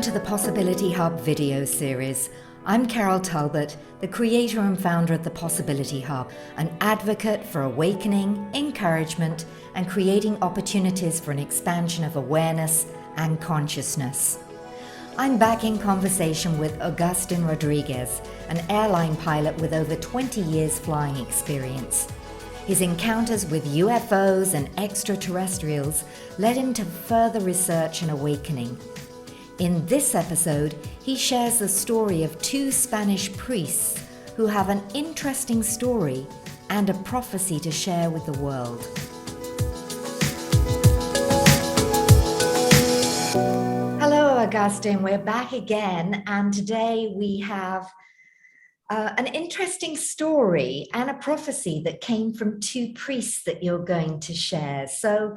to the Possibility Hub video series. I'm Carol Talbot, the creator and founder of the Possibility Hub, an advocate for awakening, encouragement, and creating opportunities for an expansion of awareness and consciousness. I'm back in conversation with Agustin Rodriguez, an airline pilot with over 20 years flying experience. His encounters with UFOs and extraterrestrials led him to further research and awakening. In this episode, he shares the story of two Spanish priests who have an interesting story and a prophecy to share with the world. Hello, Agustin. We're back again, and today we have an interesting story and a prophecy that came from two priests that you're going to share. So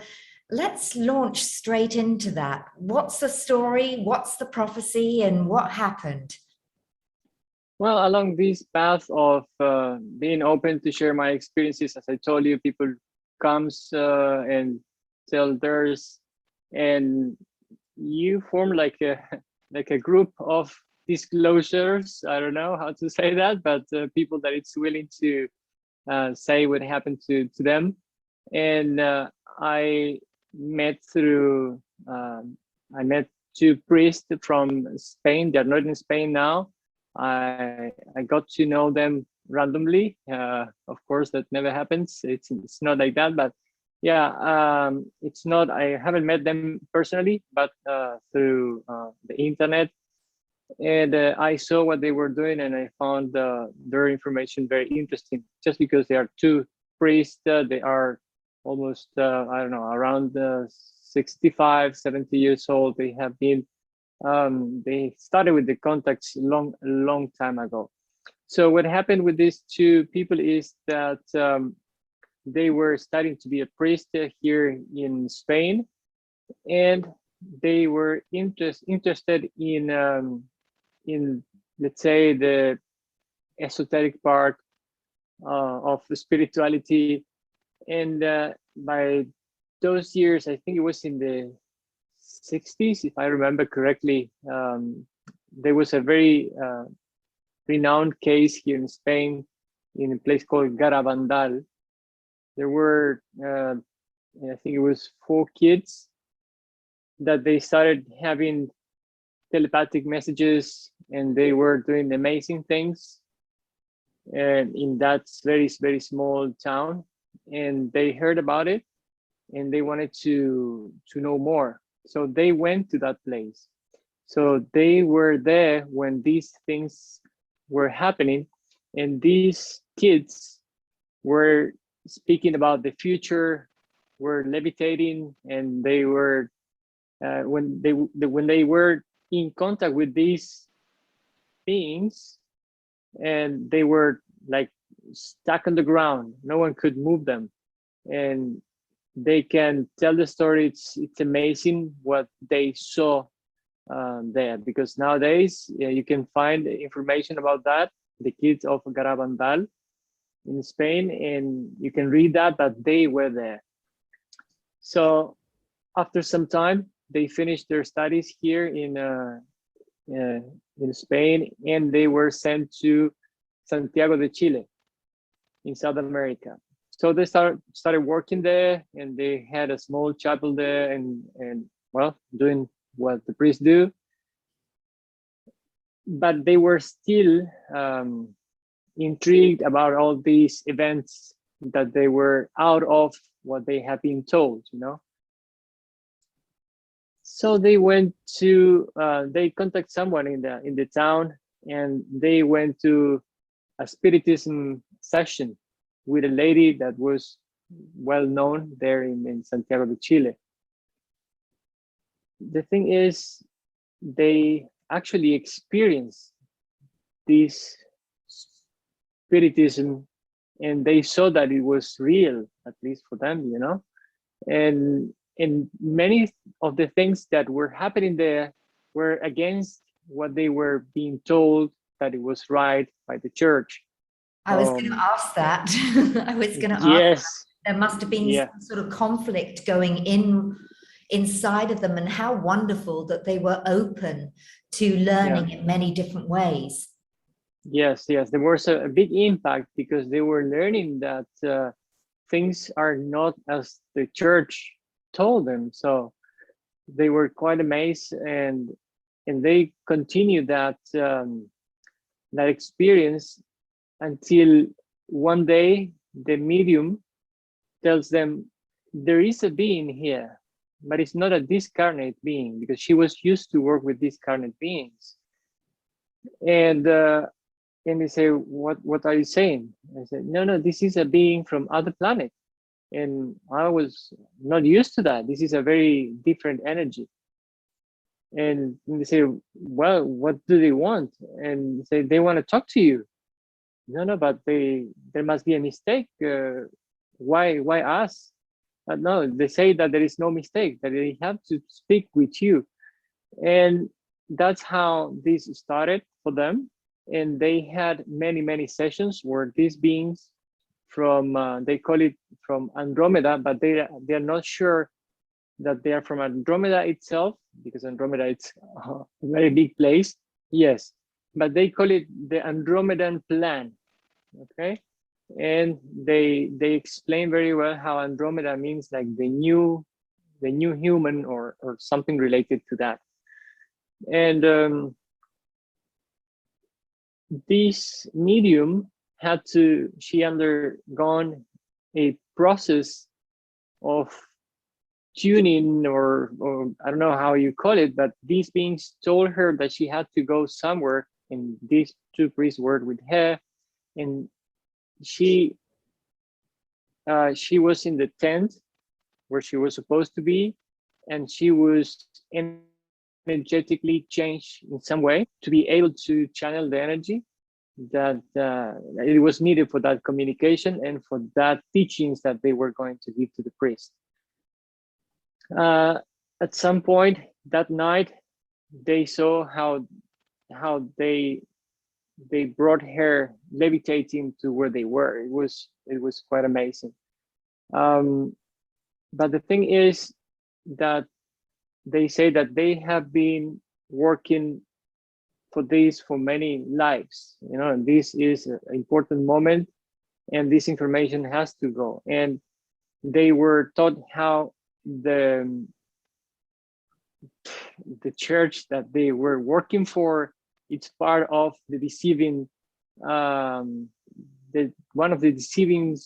let's launch straight into that. What's the story? What's the prophecy? And what happened? Well, along this path of being open to share my experiences, as I told you, people comes and tell theirs, and you form like a group of disclosures. I don't know how to say that, but people that it's willing to say what happened to them. And I met through I met two priests from Spain. They're not in Spain now. I got to know them randomly. Of course, that never happens. It's not like that, but yeah, it's not. I haven't met them personally, but through the internet, and I saw what they were doing, and I found their information very interesting. Just because they are two priests, they are almost I don't know, around 65, 70 years old. They have been they started with the contacts long time ago. So what happened with these two people is that they were studying to be a priest here in Spain, and they were interested in let's say the esoteric part of the spirituality. And by those years, I think it was in the 60s, if I remember correctly, there was a very renowned case here in Spain in a place called Garabandal. There were, I think it was 4 kids that they started having telepathic messages, and they were doing amazing things and in that very small town. And they heard about it, and they wanted to know more. So they went to that place. So they were there when these things were happening, and these kids were speaking about the future, were levitating, and they were when they were in contact with these beings, and they were like stuck on the ground. No one could move them, and they can tell the story. It's amazing what they saw there, because nowadays you can find information about that, the kids of Garabandal in Spain, and you can read that they were there. So after some time, they finished their studies here in Spain, and they were sent to Santiago de Chile in South America. So they started working there, and they had a small chapel there, and well, doing what the priests do. But they were still intrigued about all these events that they were out of what they had been told, you know. So they went to they contact someone in the town, and they went to a spiritism session with a lady that was well known there in Santiago de Chile. The thing is, they actually experienced this spiritism, and they saw that it was real, at least for them, you know. And many of the things that were happening there were against what they were being told that it was right by the church. I was going to ask that. I was going to ask. Yes. There must have been some sort of conflict going in inside of them, and how wonderful that they were open to learning in many different ways. Yes, there was a big impact because they were learning that things are not as the church told them. So they were quite amazed, and they continued that that experience until one day the medium tells them there is a being here, but it's not a discarnate being, because she was used to work with discarnate beings. And they say, what are you saying? I said, no, this is a being from other planet. And I was not used to that. This is a very different energy. And they say, well, what do they want? And they say, they want to talk to you. No, but there must be a mistake. Why us? No, they say that there is no mistake, that they have to speak with you. And that's how this started for them. And they had many sessions where these beings from, they call it from Andromeda, but they are not sure that they are from Andromeda itself, because Andromeda it's a very big place. Yes, but they call it the Andromedan plan. Okay, and they explain very well how Andromeda means like the new human, or something related to that. And this medium she undergone a process of tuning, or I don't know how you call it, but these beings told her that she had to go somewhere, and these two priests worked with her, and she was in the tent where she was supposed to be, and she was energetically changed in some way to be able to channel the energy that it was needed for that communication and for that teachings that they were going to give to the priest. At some point that night, they saw how they brought her levitating to where they were. It was quite amazing. But the thing is that they say that they have been working for this for many lives, and this is an important moment, and this information has to go. And they were taught how the church that they were working for, it's part of the deceiving, one of the deceiving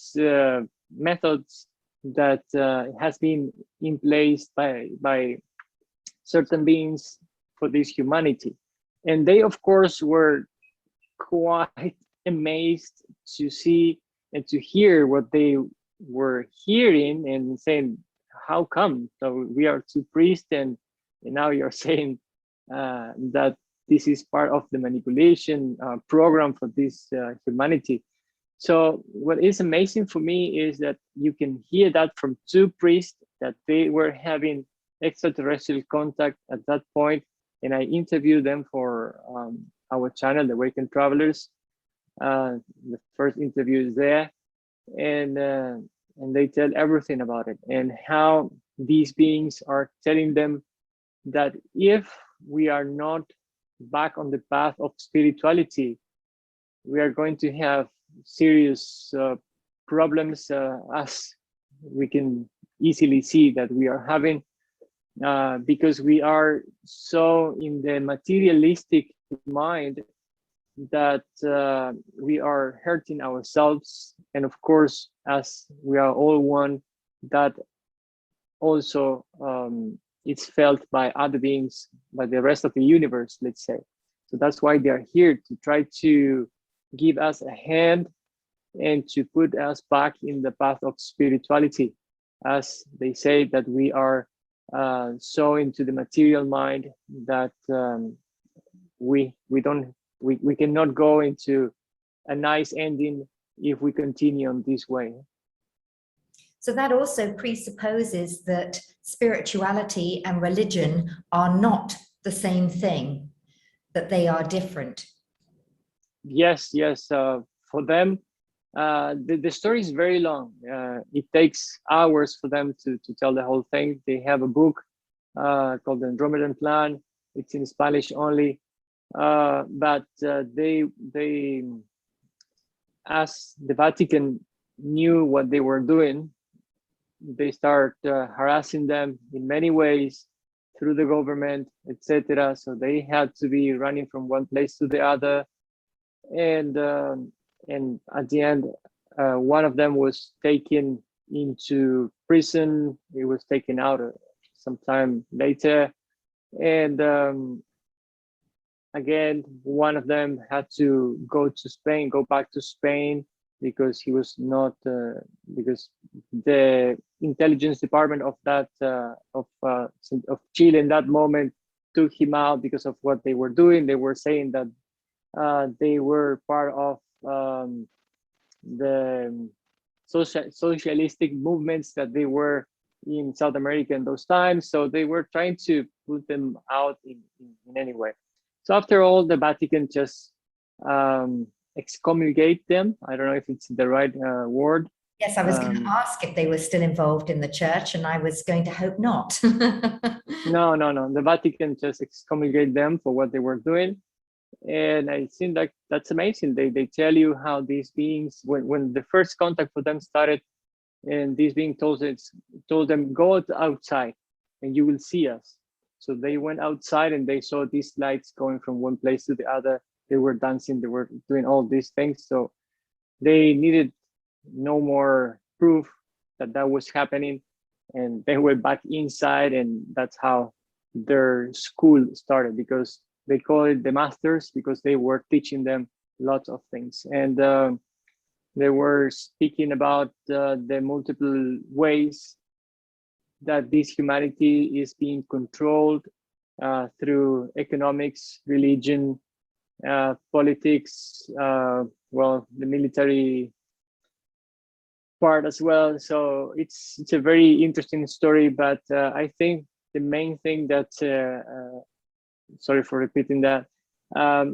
methods that has been in place by certain beings for this humanity. And they, of course, were quite amazed to see and to hear what they were hearing, and saying, how come? So we are two priests, and now you're saying that this is part of the manipulation program for this humanity. So what is amazing for me is that you can hear that from two priests, that they were having extraterrestrial contact at that point. And I interviewed them for our channel, The Awakened Travelers. The first interview is there, and they tell everything about it, and how these beings are telling them that if we are not back on the path of spirituality, we are going to have serious problems, as we can easily see that we are having, because we are so in the materialistic mind that we are hurting ourselves. And of course, as we are all one, that also it's felt by other beings, by the rest of the universe, let's say. So that's why they are here, to try to give us a hand and to put us back in the path of spirituality, as they say that we are so into the material mind that we cannot go into a nice ending if we continue on this way. So that also presupposes that spirituality and religion are not the same thing, that they are different. Yes. For them, the story is very long. It takes hours for them to tell the whole thing. They have a book called the Andromedan Plan. It's in Spanish only, but they as the Vatican knew what they were doing, they start harassing them in many ways through the government, etc. So they had to be running from one place to the other, and at the end, one of them was taken into prison. He was taken out sometime later, and again, one of them had to go back to Spain, because he was not because the intelligence department of that of Chile in that moment took him out because of what they were doing. They were saying that they were part of the socialistic movements that they were in South America in those times. So they were trying to put them out in any way. So after all, the Vatican just excommunicate them. I don't know if it's the right word. Yes, I was going to ask if they were still involved in the church, and I was going to hope not. No. The Vatican just excommunicate them for what they were doing. And I think like that's amazing. They tell you how these beings, when the first contact for them started, and these beings told them, go outside and you will see us. So they went outside and they saw these lights going from one place to the other. They were dancing, they were doing all these things. So they needed no more proof that that was happening. And they went back inside, and that's how their school started, because they call it the masters, because they were teaching them lots of things. And they were speaking about the multiple ways that this humanity is being controlled through economics, religion, politics, well, the military part as well. So it's a very interesting story, but I think the main thing that, sorry for repeating that, the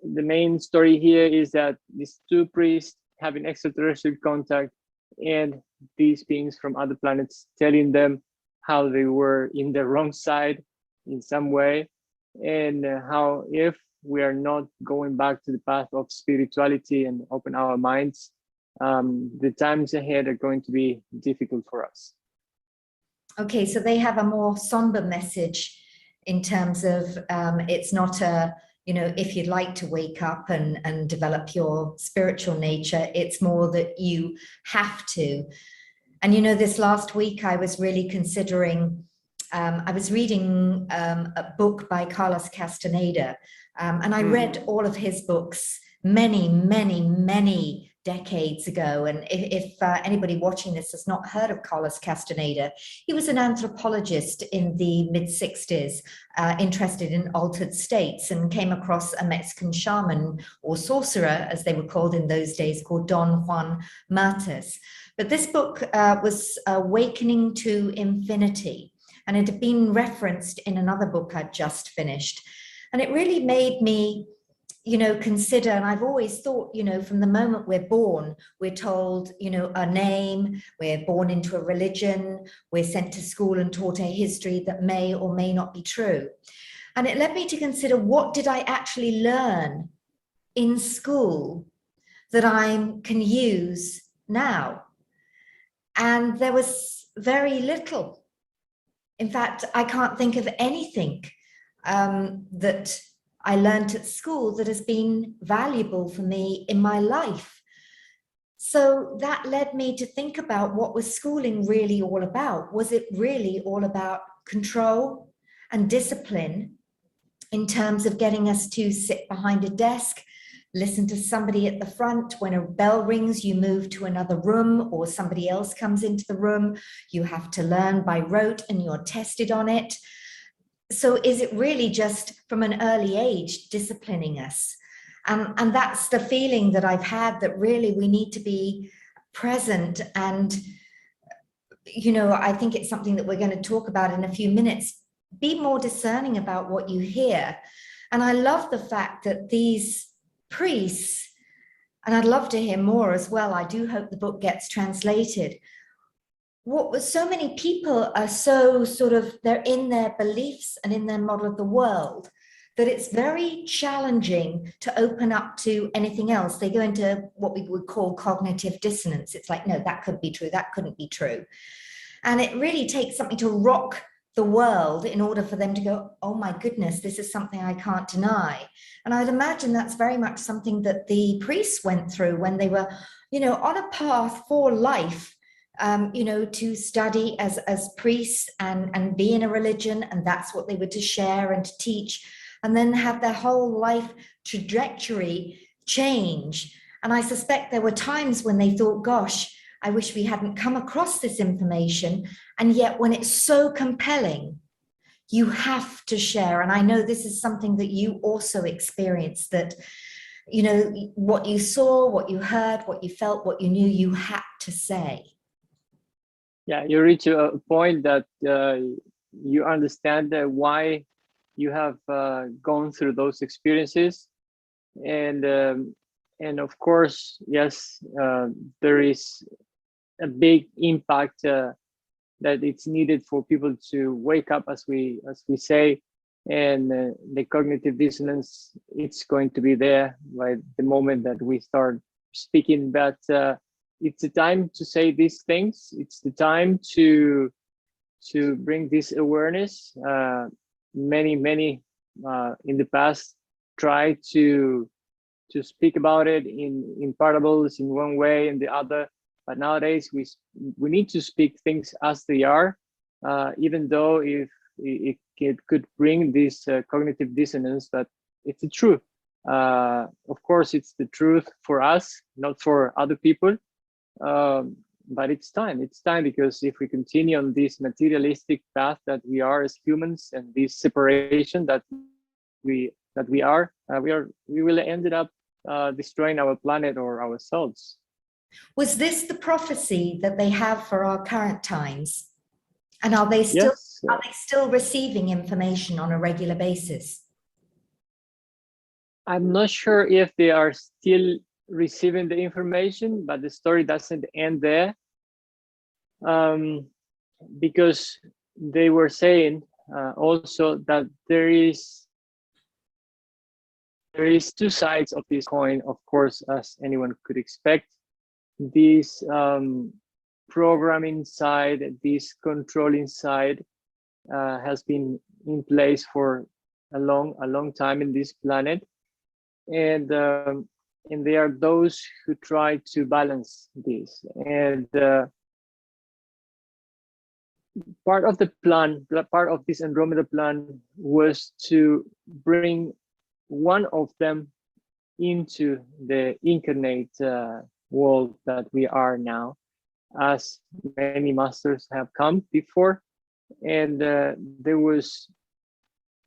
main story here is that these two priests having extraterrestrial contact, and these beings from other planets telling them how they were in the wrong side in some way, and how if we are not going back to the path of spirituality and open our minds, the times ahead are going to be difficult for us. Okay, so they have a more somber message in terms of it's not a, you know, if you'd like to wake up and develop your spiritual nature, it's more that you have to. And, you know, this last week I was really considering, I was reading a book by Carlos Castaneda, and I read all of his books many decades ago. And if anybody watching this has not heard of Carlos Castaneda, he was an anthropologist in the mid-60s, interested in altered states, and came across a Mexican shaman, or sorcerer as they were called in those days, called Don Juan Matus. But this book was Awakening to Infinity, and it had been referenced in another book I'd just finished. And it really made me, you know, consider, and I've always thought, you know, from the moment we're born, we're told, you know, a name, we're born into a religion, we're sent to school and taught a history that may or may not be true. And it led me to consider, what did I actually learn in school that I can use now? And there was very little. In fact, I can't think of anything that I learned at school that has been valuable for me in my life. So that led me to think about, what was schooling really all about? Was it really all about control and discipline in terms of getting us to sit behind a desk, listen to somebody at the front? When a bell rings, you move to another room, or somebody else comes into the room. You have to learn by rote and you're tested on it. So is it really just from an early age disciplining us? And that's the feeling that I've had, that really we need to be present. And, you know, I think it's something that we're going to talk about in a few minutes. Be more discerning about what you hear. And I love the fact that these priests, and I'd love to hear more as well, I do hope the book gets translated, what was so many people are so sort of, they're in their beliefs and in their model of the world that it's very challenging to open up to anything else. They go into what we would call cognitive dissonance. It's like, no, that could be true, that couldn't be true. And it really takes something to rock the world in order for them to go, oh my goodness, this is something I can't deny. And I'd imagine that's very much something that the priests went through when they were, on a path for life, to study as priests and be in a religion, and that's what they were to share and to teach, and then have their whole life trajectory change. And I suspect there were times when they thought, gosh, I wish we hadn't come across this information. And yet when it's so compelling, you have to share. And I know this is something that you also experienced, that, what you saw, what you heard, what you felt, what you knew, you had to say. Yeah, you reach a point that you understand why you have gone through those experiences. And of course, yes, there is a big impact that it's needed for people to wake up, as we say, and the cognitive dissonance, it's going to be there by the moment that we start speaking. But it's the time to say these things. It's the time to bring this awareness. Many in the past try to speak about it in parables in one way and the other, but nowadays we need to speak things as they are, even though if it could bring this cognitive dissonance, but it's the truth. Of course, it's the truth for us, not for other people. But it's time because if we continue on this materialistic path that we are as humans, and this separation that we will end up destroying our planet or ourselves. Was this the prophecy that they have for our current times? And are they still Yes. Receiving information on a regular basis? I'm not sure if they are still receiving the information, but the story doesn't end there, because they were saying also that there is two sides of this coin, of course, as anyone could expect. This programming side, this controlling side, has been in place for a long time in this planet, and there are those who try to balance this. And part of the plan, part of this Andromeda plan, was to bring one of them into the incarnate world that we are now, as many masters have come before. And there was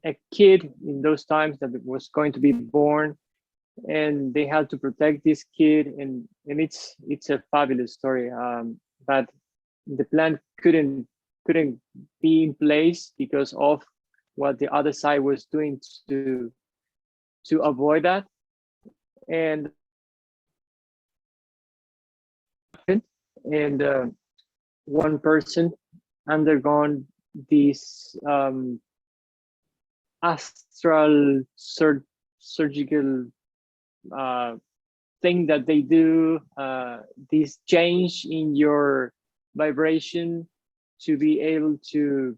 a kid in those times that was going to be born, and they had to protect this kid, and it's a fabulous story. But the plan couldn't be in place because of what the other side was doing to avoid that. And one person undergone this astral surgical thing that they do, this change in your vibration to be able to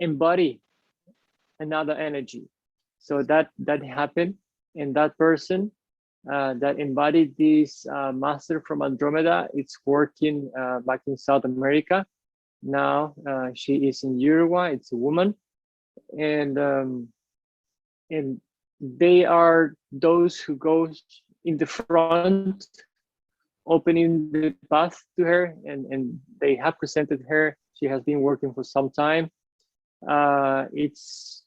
embody another energy. So that happened, and that person that embodied this master from Andromeda, it's working back in South America. Now she is in Uruguay. It's a woman, and they are those who go in the front, opening the path to her, and they have presented her. She has been working for some time. It's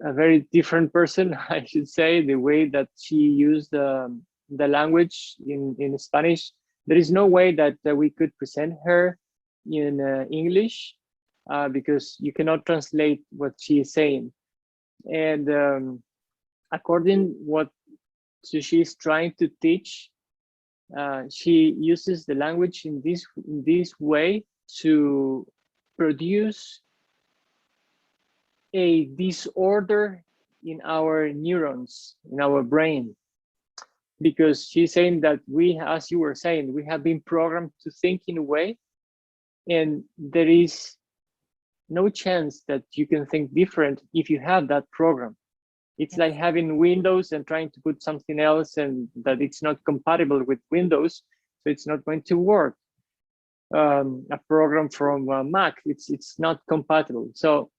a very different person, I should say, the way that she used the language in Spanish. There is no way that we could present her in English, because you cannot translate what she is saying. And according what she's trying to teach, she uses the language in this way to produce a disorder in our neurons, in our brain, because she's saying that we, as you were saying, we have been programmed to think in a way, and there is no chance that you can think different if you have that program. It's like having Windows and trying to put something else, and that it's not compatible with Windows, so it's not going to work. A program from Mac, it's not compatible. So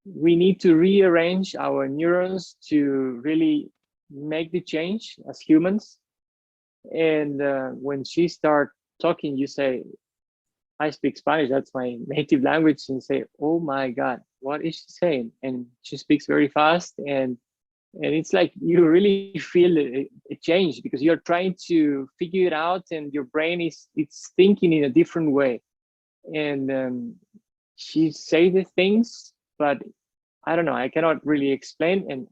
we need to rearrange our neurons to really make the change as humans. And when she starts talking, you say, I speak Spanish, that's my native language, and say, oh my God, what is she saying? And she speaks very fast, and it's like you really feel a change, because you're trying to figure it out, and your brain it's thinking in a different way. And she say the things, but I don't know, I cannot really explain, and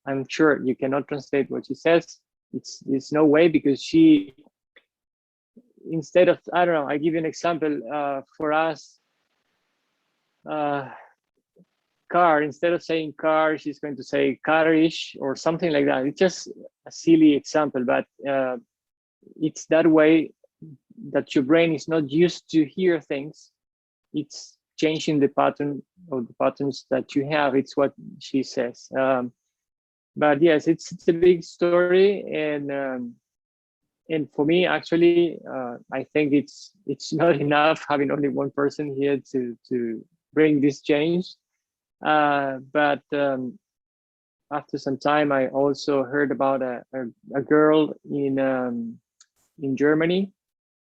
I'm sure you cannot translate what she says. It's no way, because she, instead of, I don't know, I give you an example. For us, car, instead of saying car, she's going to say carish or something like that. It's just a silly example, but it's that way that your brain is not used to hear things. It's changing the pattern of the patterns that you have. It's what she says. But yes, it's a big story, and for me, actually, I think it's not enough having only one person here to bring this change. But after some time, I also heard about a girl in Germany.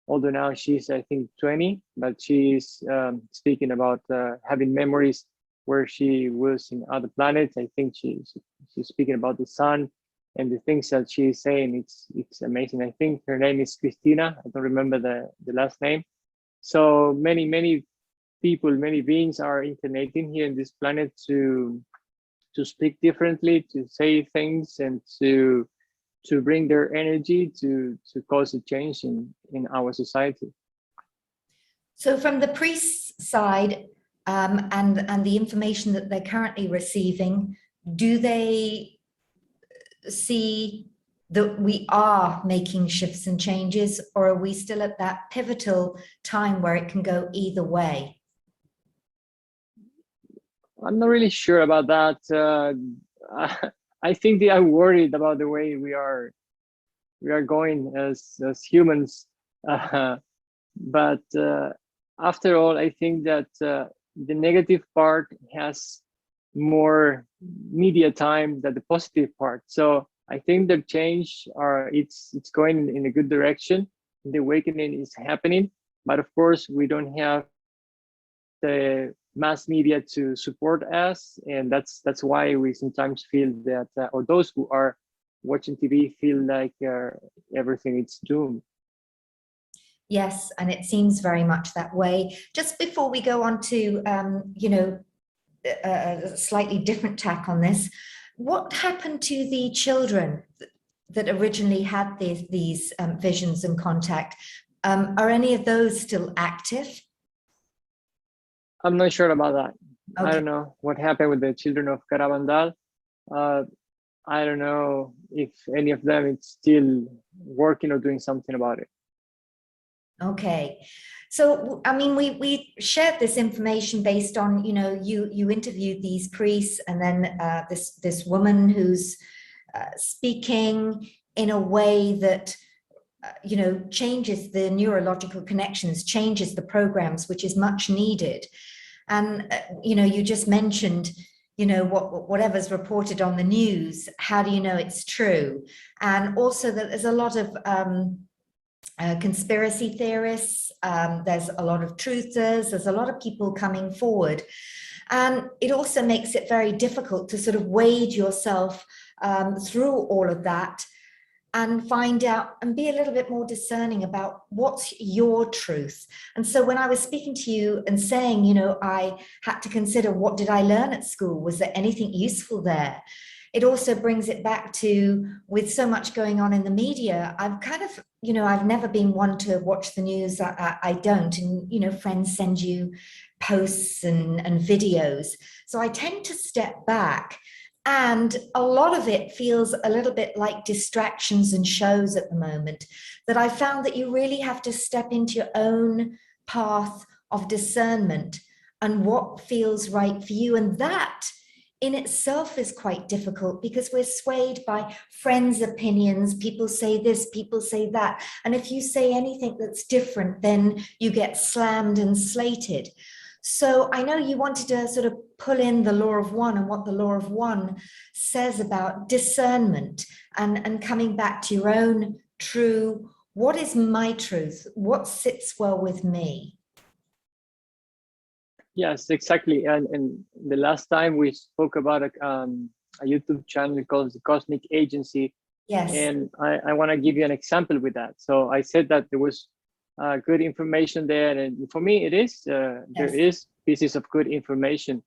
Although now she's, I think, 20, but she's speaking about having memories where she was in other planets. I think she's speaking about the sun, and the things that she's saying, it's amazing. I think her name is Christina. I don't remember the last name. So many people, many beings are incarnating here in this planet to speak differently, to say things, and to bring their energy to cause a change in our society. So from the priest's side, and the information that they're currently receiving, do they see that we are making shifts and changes, or are we still at that pivotal time where it can go either way? I'm not really sure about that. I think they are worried about the way we are going as humans. But after all, I think that the negative part has more media time than the positive part. So I think the change it's going in a good direction. The awakening is happening, but of course we don't have the mass media to support us, and that's why we sometimes feel that, or those who are watching TV feel like everything is doomed. Yes, and it seems very much that way. Just before we go on to a slightly different tack on this, what happened to the children that originally had these visions and contact? Are any of those still active? I'm not sure about that. Okay. I don't know what happened with the children of Carabandal. I don't know if any of them is still working or doing something about it. Okay, so I mean, we shared this information based on, you interviewed these priests, and then this woman who's speaking in a way that changes the neurological connections, changes the programs, which is much needed. And you just mentioned, whatever's reported on the news, how do you know it's true? And also that there's a lot of conspiracy theorists, there's a lot of truthers, there's a lot of people coming forward. And it also makes it very difficult to sort of wade yourself through all of that and find out and be a little bit more discerning about what's your truth. And so when I was speaking to you and saying, I had to consider, what did I learn at school? Was there anything useful there? it also brings it back to, with so much going on in the media, I've kind of, I've never been one to watch the news. I don't. And, friends send you posts and videos. So I tend to step back. And a lot of it feels a little bit like distractions and shows at the moment, that I found that you really have to step into your own path of discernment and what feels right for you. And that in itself is quite difficult, because we're swayed by friends' opinions. People say this, people say that. And if you say anything that's different, then you get slammed and slated. So I know you wanted to sort of pull in the law of one and what the law of one says about discernment and coming back to your own true, what is my truth? What sits well with me? Yes, exactly. And the last time we spoke about a YouTube channel called the Cosmic Agency. Yes. And I want to give you an example with that. So I said that there was good information there, and for me it is there is pieces of good information,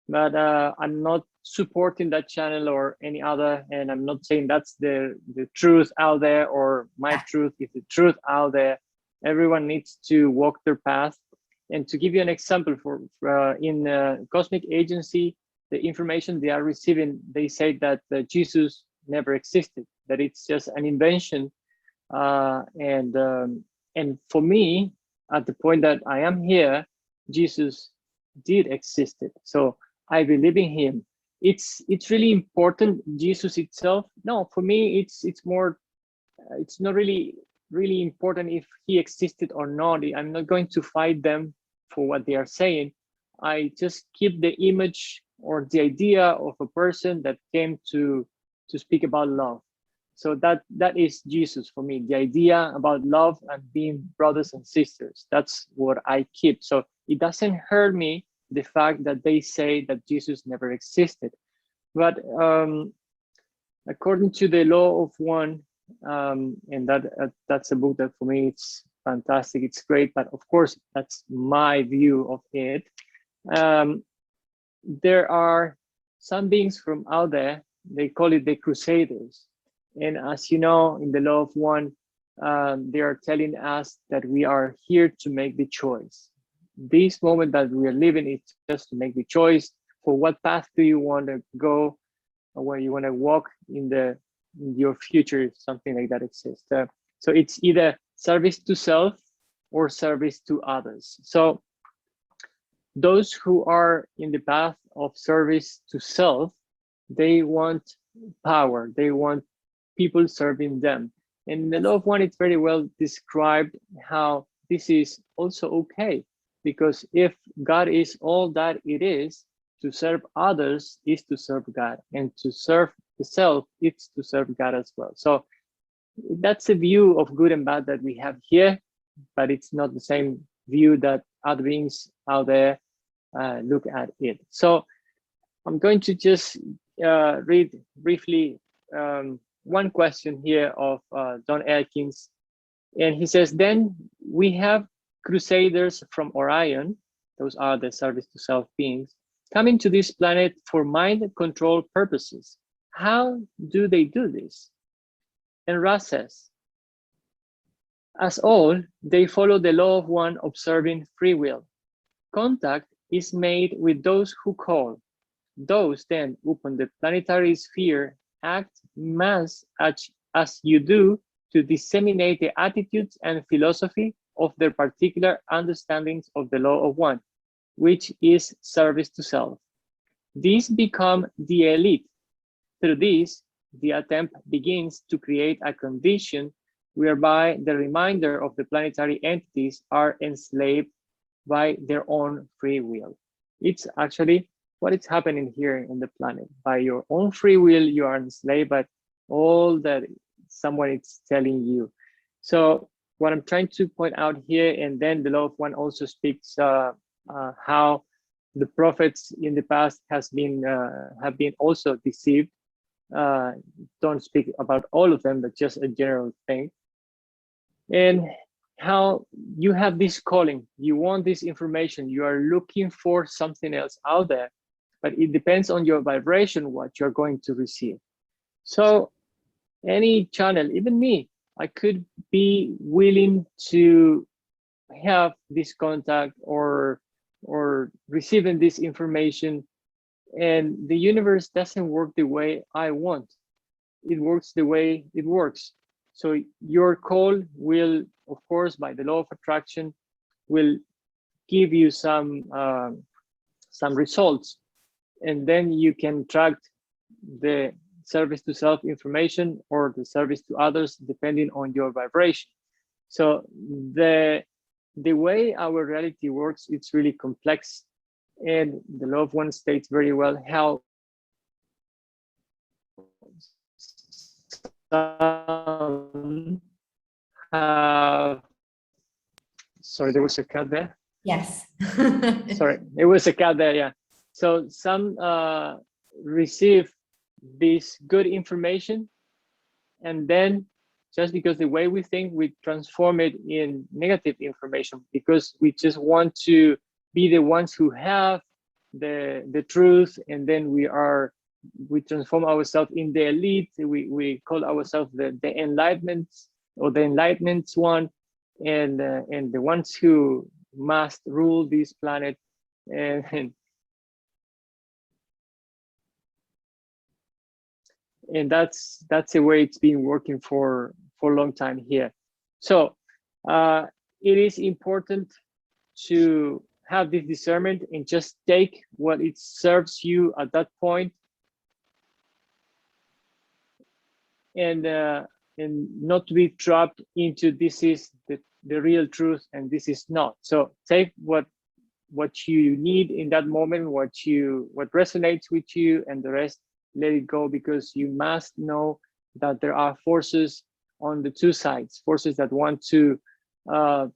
but I'm not supporting that channel or any other, and I'm not saying that's the truth out there, or my truth is the truth out there. Everyone needs to walk their path. And to give you an example, for in Cosmic Agency, the information they are receiving, they say that Jesus never existed, that it's just an invention, and for me, at the point that I am here, Jesus did existed. So I believe in him. It's really important, Jesus itself. No, for me, it's more, it's not really important if he existed or not. I'm not going to fight them for what they are saying. I just keep the image or the idea of a person that came to speak about love. So that is Jesus for me, the idea about love and being brothers and sisters. That's what I keep. So it doesn't hurt me, the fact that they say that Jesus never existed. But according to the law of one, and that's a book that for me it's fantastic, it's great, but of course that's my view of it. There are some beings from out there, they call it the Crusaders. And as you know, in the law of one, they are telling us that we are here to make the choice. This moment that we are living is just to make the choice for what path do you want to go, or where you want to walk in your future, something like that exists. So it's either service to self or service to others. So those who are in the path of service to self, they want power, they want people serving them. And in the law of one, it's very well described how this is also okay, because if God is all that it is, to serve others is to serve God, and to serve the self, it's to serve God as well. So that's a view of good and bad that we have here, but it's not the same view that other beings out there look at it. So I'm going to just read briefly one question here of Don Elkins, and he says, then we have crusaders from Orion, those are the service to self beings, coming to this planet for mind control purposes. How do they do this? And Ra says, as all, they follow the law of one, observing free will. Contact is made with those who call. Those then, upon the planetary sphere, act mass as you do to disseminate the attitudes and philosophy of their particular understandings of the law of one, which is service to self. These become the elite. Through this, the attempt begins to create a condition whereby the remainder of the planetary entities are enslaved by their own free will. It's actually what is happening here in the planet. By your own free will, you are enslaved by all that someone is telling you. So what I'm trying to point out here, and then the law of one also speaks how the prophets in the past have been also deceived. Don't speak about all of them, but just a general thing. And how you have this calling, you want this information, you are looking for something else out there, but it depends on your vibration what you're going to receive. So any channel, even me, I could be willing to have this contact or receiving this information, and the universe doesn't work the way I want. It works the way it works. So your call will, of course, by the law of attraction, will give you some results, and then you can track the service to self information or the service to others depending on your vibration. So the way our reality works, it's really complex, and the law of one states very well how some have, sorry, there was a cat there. Yes. Sorry, there was a cat there, yeah. So some receive this good information, and then just because the way we think, we transform it in negative information because we just want to be the ones who have the truth, and then we transform ourselves in the elite. We call ourselves the enlightenment or the enlightened one, and the ones who must rule this planet, and that's the way it's been working for a long time here. So it is important to have this discernment and just take what it serves you at that point, and not to be trapped into this is the real truth and this is not. So take what you need in that moment, what resonates with you, and the rest let it go, because you must know that there are forces on the two sides, forces that want to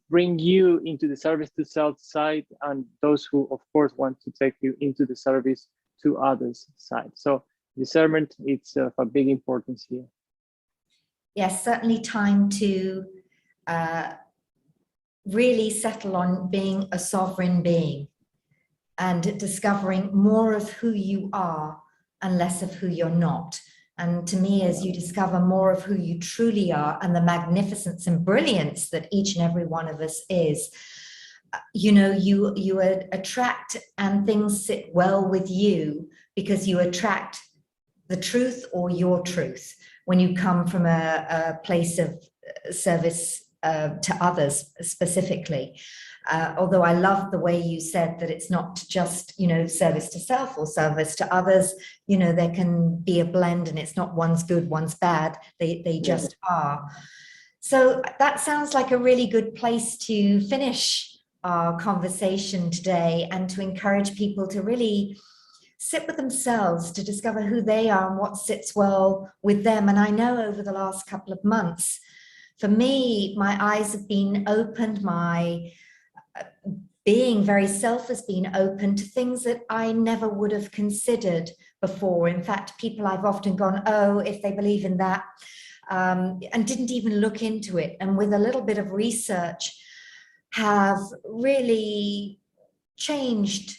bring you into the service to self side, and those who of course want to take you into the service to others side. So discernment, it's of a big importance here. Yes, certainly time to really settle on being a sovereign being and discovering more of who you are and less of who you're not. And to me, as you discover more of who you truly are and the magnificence and brilliance that each and every one of us is, you know, you attract, and things sit well with you because you attract the truth or your truth when you come from a place of service to others specifically. Although I love the way you said that it's not just, you know, service to self or service to others, you know, there can be a blend, and it's not one's good, one's bad, they just are. So that sounds like a really good place to finish our conversation today, and to encourage people to really sit with themselves, to discover who they are and what sits well with them. And I know over the last couple of months, for me, my eyes have been opened, my being very self has been open to things that I never would have considered before. In fact, people I've often gone, oh, if they believe in that, and didn't even look into it. And with a little bit of research, have really changed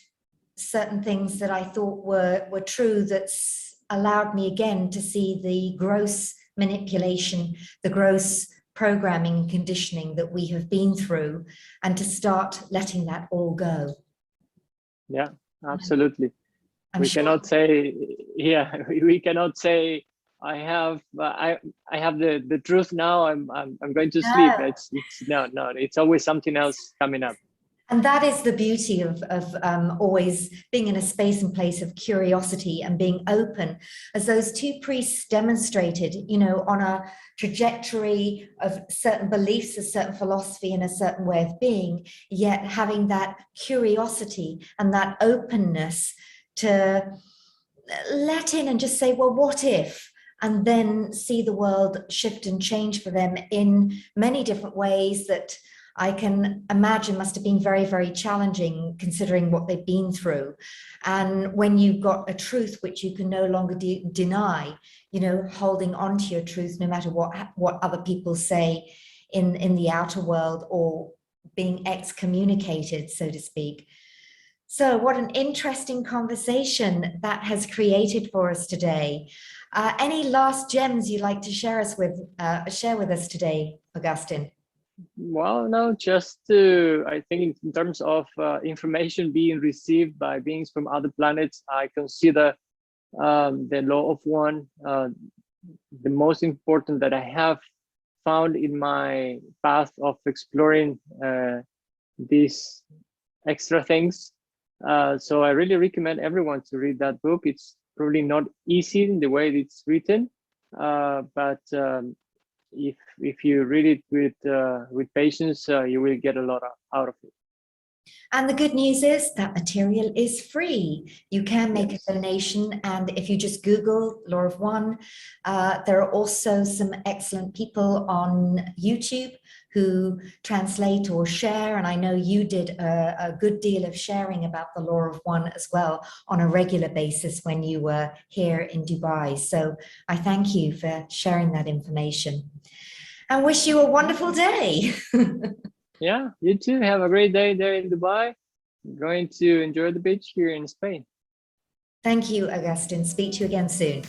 certain things that I thought were true, that's allowed me again to see the gross manipulation, the gross programming, conditioning that we have been through, and to start letting that all go. Yeah, absolutely. We cannot say, yeah, we cannot say I have the truth now, I'm going to sleep. It's no, it's always something else coming up. And that is the beauty of always being in a space and place of curiosity and being open, as those two priests demonstrated, you know, on a trajectory of certain beliefs, a certain philosophy, and a certain way of being, yet having that curiosity and that openness to let in and just say, well, what if? And then see the world shift and change for them in many different ways that I can imagine must have been very, very challenging, considering what they've been through. And when you've got a truth which you can no longer deny, you know, holding on to your truth, no matter what other people say in the outer world, or being excommunicated, so to speak. So, what an interesting conversation that has created for us today. Any last gems you'd like to share with us today, Agustin? Well, no, just to, I think in terms of information being received by beings from other planets, I consider the law of one the most important that I have found in my path of exploring these extra things. So I really recommend everyone to read that book. It's probably not easy in the way it's written, but if you read it with patience, you will get a lot out of it. And the good news is that material is free. You can make Yes. a donation, and if you just Google Law of One, there are also some excellent people on YouTube who translate or share. And I know you did a good deal of sharing about the Law of One as well on a regular basis when you were here in Dubai. So I thank you for sharing that information and wish you a wonderful day. Yeah, you too. Have a great day there in Dubai. Going to enjoy the beach here in Spain. Thank you, Agustin. Speak to you again soon.